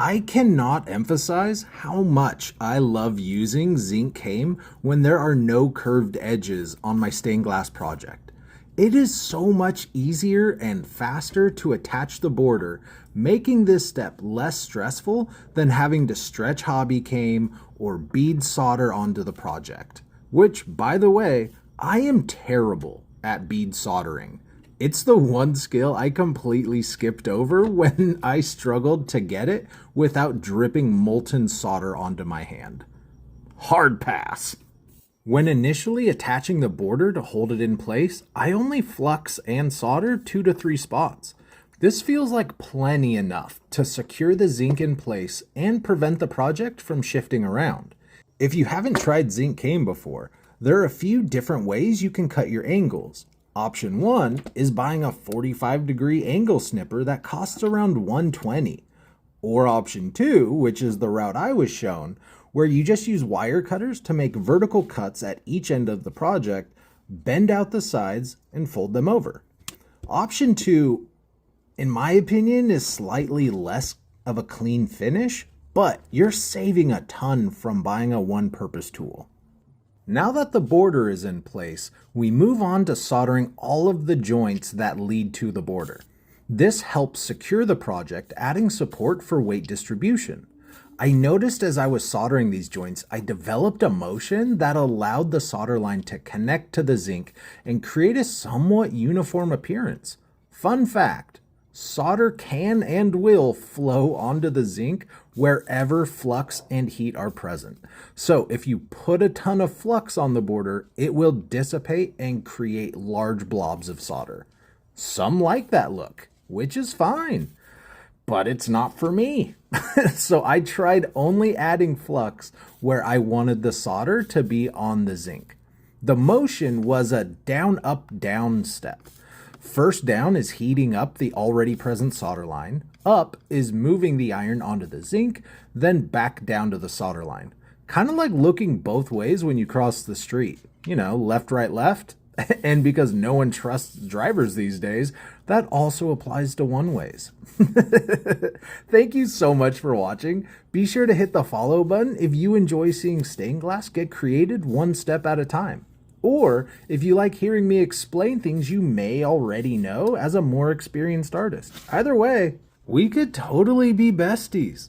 I cannot emphasize how much I love using zinc cane when there are no curved edges on my stained glass project. It is so much easier and faster to attach the border, making this step less stressful than having to stretch hobby cane or bead solder onto the project. Which, by the way, I am terrible at bead soldering. It's the one skill I completely skipped over when I struggled to get it without dripping molten solder onto my hand. Hard pass. When initially attaching the border to hold it in place, I only flux and solder 2 to 3 spots. This feels like plenty enough to secure the zinc in place and prevent the project from shifting around. If you haven't tried zinc cane before, there are a few different ways you can cut your angles. Option 1 is buying a 45-degree angle snipper that costs around $120. Or option 2, which is the route I was shown, where you just use wire cutters to make vertical cuts at each end of the project, bend out the sides, and fold them over. Option 2, in my opinion, is slightly less of a clean finish, but you're saving a ton from buying a one-purpose tool. Now that the border is in place, we move on to soldering all of the joints that lead to the border. This helps secure the project, adding support for weight distribution. I noticed as I was soldering these joints, I developed a motion that allowed the solder line to connect to the zinc and create a somewhat uniform appearance. Fun fact, solder can and will flow onto the zinc wherever flux and heat are present. So if you put a ton of flux on the border, it will dissipate and create large blobs of solder. Some like that look, which is fine, but it's not for me. So I tried only adding flux where I wanted the solder to be on the zinc. The motion was a down, up, down step. First down is heating up the already present solder line. Up is moving the iron onto the zinc, then back down to the solder line. Kind of like looking both ways when you cross the street. You know, left, right, left. And because no one trusts drivers these days, that also applies to one-ways. Thank you so much for watching. Be sure to hit the follow button if you enjoy seeing stained glass get created one step at a time. Or if you like hearing me explain things you may already know as a more experienced artist. Either way, we could totally be besties.